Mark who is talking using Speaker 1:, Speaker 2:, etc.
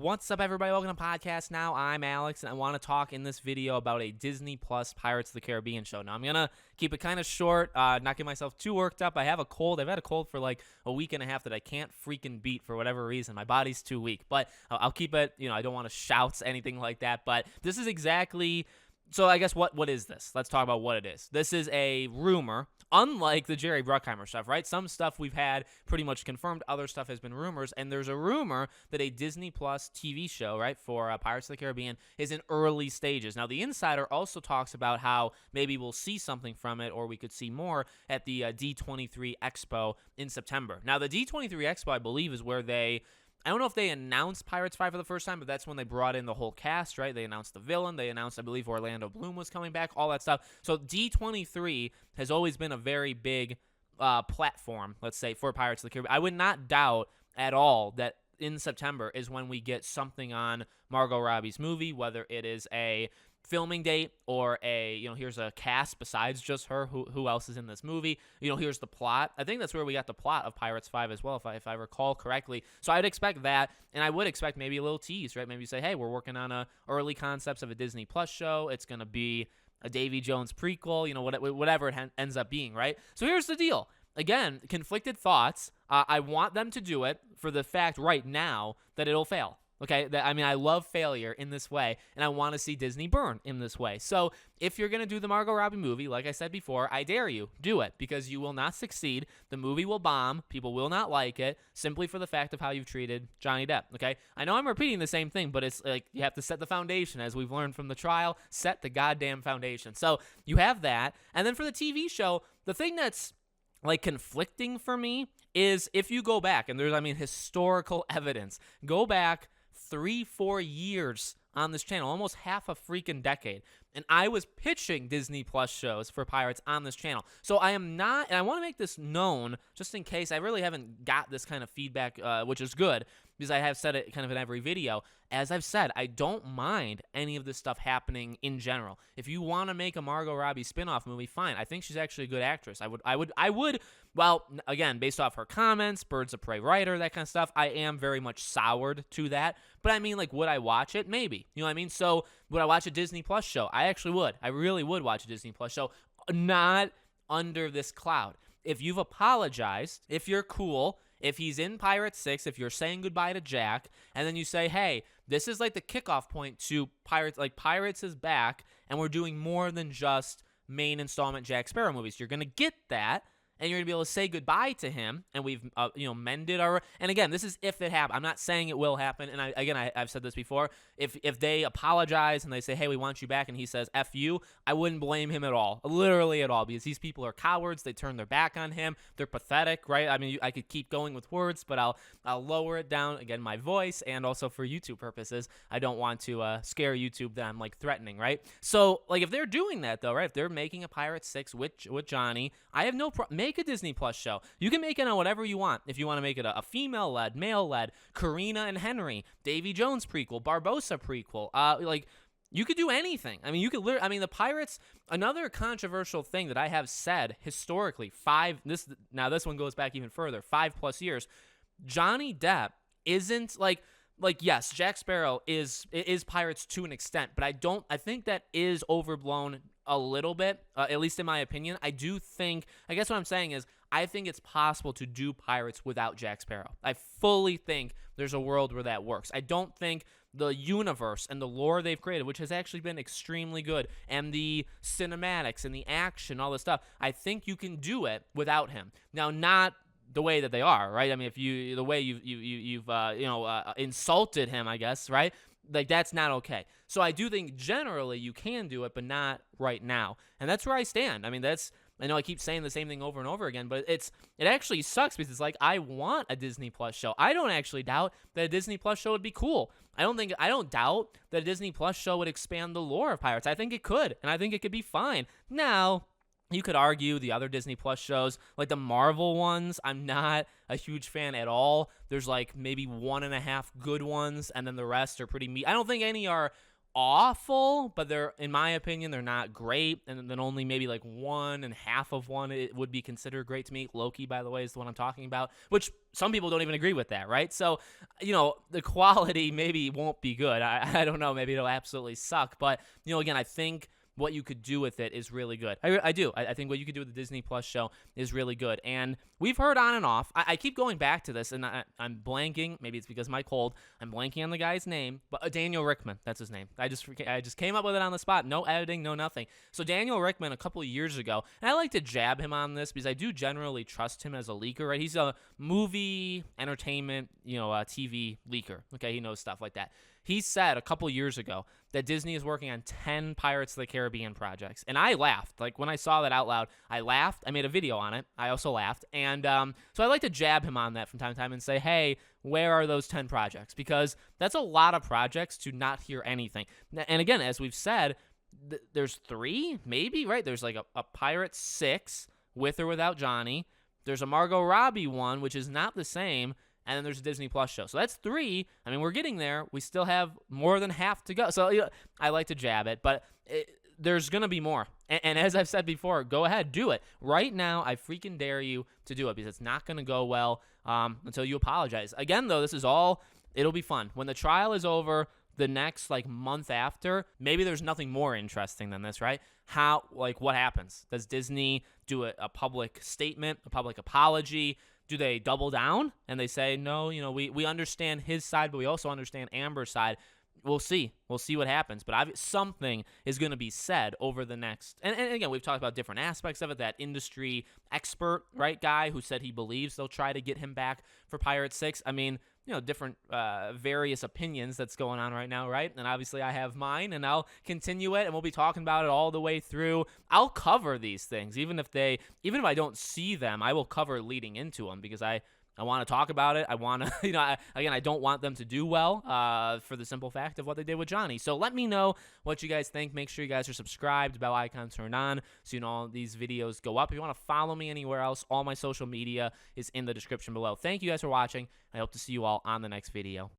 Speaker 1: What's up, everybody? Welcome to Podcast Now. I'm Alex, and I want to talk in this video about a Disney Plus Pirates of the Caribbean show. Now, I'm going to keep it kind of short, not get myself too worked up. I have a cold. I've had a cold for like a week and a half that I can't freaking beat for whatever reason. My body's too weak, but I'll keep it, I don't want to shout anything like that, but this is exactly... So I guess what is this? Let's talk about what it is. This is a rumor, unlike the Jerry Bruckheimer stuff, right? Some stuff we've had pretty much confirmed. Other stuff has been rumors. And there's a rumor that a Disney Plus TV show, right, for Pirates of the Caribbean is in early stages. Now, The Insider also talks about how maybe we'll see something from it or we could see more at the D23 Expo in September. Now, the D23 Expo, I believe, is where I don't know if they announced Pirates 5 for the first time, but that's when they brought in the whole cast, right? They announced the villain. They announced, I believe, Orlando Bloom was coming back, all that stuff. So D23 has always been a very big platform, let's say, for Pirates of the Caribbean. I would not doubt at all that in September is when we get something on Margot Robbie's movie, whether it is a filming date or here's a cast besides just her, who else is in this movie, here's the plot. I think that's where we got the plot of Pirates 5 as well, if I recall correctly. So I'd expect that, and I would expect maybe a little tease, right? Maybe say, hey, we're working on early concepts of a Disney Plus show. It's going to be a Davy Jones prequel, whatever it ends up being, right? So here's the deal. Again, conflicted thoughts. I want them to do it for the fact right now that it'll fail. Okay, I love failure in this way, and I want to see Disney burn in this way. So if you're going to do the Margot Robbie movie, like I said before, I dare you, do it, because you will not succeed. The movie will bomb. People will not like it, simply for the fact of how you've treated Johnny Depp, okay? I know I'm repeating the same thing, but it's like you have to set the foundation, as we've learned from the trial. Set the goddamn foundation. So you have that, and then for the TV show, the thing that's like conflicting for me is if you go back, and there's, historical evidence, go back 3-4 years on this channel, almost half a freaking decade, and I was pitching Disney Plus shows for Pirates on this channel. So I am not, and I want to make this known just in case I really haven't got this kind of feedback, which is good, because I have said it kind of in every video. As I've said, I don't mind any of this stuff happening in general. If you want to make a Margot Robbie spin-off movie, fine. I think she's actually a good actress. I would, well, again, based off her comments, Birds of Prey writer, that kind of stuff, I am very much soured to that. But would I watch it? Maybe. You know what I mean? So would I watch a Disney Plus show? I actually would. I really would watch a Disney Plus show. Not under this cloud. If you've apologized, if you're cool, if he's in Pirates 6, if you're saying goodbye to Jack, and then you say, hey, this is like the kickoff point to Pirates, like Pirates is back, and we're doing more than just main installment Jack Sparrow movies. You're going to get that, and you're going to be able to say goodbye to him, and we've, mended our... And again, this is if it happens. I'm not saying it will happen, and I've said this before. If they apologize and they say, hey, we want you back, and he says, F you, I wouldn't blame him at all. Literally at all, because these people are cowards. They turn their back on him. They're pathetic, right? I could keep going with words, but I'll lower it down, again, my voice, and also for YouTube purposes. I don't want to scare YouTube that I'm, threatening, right? So, if they're doing that, though, right? If they're making a Pirates 6 with Johnny, I have no problem. Make a Disney Plus show. You can make it on whatever you want. If you want to make it a female-led, male-led, Karina and Henry, Davy Jones prequel, Barbossa prequel, you could do anything. You could literally, the Pirates, another controversial thing that I have said historically, this one goes back even further, 5+ years, Johnny Depp isn't yes, Jack Sparrow is Pirates to an extent, but I think that is overblown a little bit, at least in my opinion. I guess what I'm saying is, I think it's possible to do Pirates without Jack Sparrow. I fully think there's a world where that works. I don't think the universe and the lore they've created, which has actually been extremely good, and the cinematics and the action, all this stuff, I think you can do it without him. Now, not the way that they are, right? The way you've insulted him, I guess, right? That's not okay. So I do think generally you can do it, but not right now. And that's where I stand. I know I keep saying the same thing over and over again, but it actually sucks because it's I want a Disney Plus show. I don't actually doubt that a Disney Plus show would be cool. I don't doubt that a Disney Plus show would expand the lore of Pirates. I think it could, and I think it could be fine. Now, you could argue the other Disney Plus shows, like the Marvel ones, I'm not a huge fan at all. There's maybe 1.5 good ones, and then the rest are pretty I don't think any are awful, but they're, in my opinion, they're not great. And then only maybe like one and half of one it would be considered great to me. Loki, by the way, is the one I'm talking about, which some people don't even agree with that, right? So, the quality maybe won't be good. I don't know. Maybe it'll absolutely suck. But, again, I think what you could do with it is really good. I do. I think what you could do with the Disney Plus show is really good. And we've heard on and off. I keep going back to this, and I'm blanking. Maybe it's because of my cold. I'm blanking on the guy's name, but Daniel Rickman. That's his name. I just came up with it on the spot. No editing, no nothing. So Daniel Rickman, a couple of years ago, and I like to jab him on this because I do generally trust him as a leaker, right? He's a movie, entertainment, TV leaker. Okay, he knows stuff like that. He said a couple years ago that Disney is working on 10 Pirates of the Caribbean projects. And I laughed. Like, when I saw that out loud, I laughed. I made a video on it. I also laughed. And so I like to jab him on that from time to time and say, hey, where are those 10 projects? Because that's a lot of projects to not hear anything. And again, as we've said, there's 3, maybe, right? There's like a Pirates 6, with or without Johnny. There's a Margot Robbie one, which is not the same. And then there's a Disney Plus show. So that's 3. I mean, we're getting there. We still have more than half to go. So I like to jab it, but there's going to be more. And as I've said before, go ahead, do it. Right now, I freaking dare you to do it because it's not going to go well until you apologize. Again, though, it'll be fun. When the trial is over, the next month after, maybe there's nothing more interesting than this, right? What happens? Does Disney do a public statement, a public apology? Do they double down and they say, no, we understand his side, but we also understand Amber's side? We'll see. We'll see what happens. But something is going to be said over the next. And again, we've talked about different aspects of it. That industry expert, right, guy who said he believes they'll try to get him back for Pirates 6. I mean, different various opinions that's going on right now, right? And obviously I have mine, and I'll continue it, and we'll be talking about it all the way through. I'll cover these things, even if I don't see them, I will cover leading into them because I want to talk about it. I want to, I don't want them to do well for the simple fact of what they did with Johnny. So let me know what you guys think. Make sure you guys are subscribed, bell icon turned on, so all these videos go up. If you want to follow me anywhere else, all my social media is in the description below. Thank you guys for watching. I hope to see you all on the next video.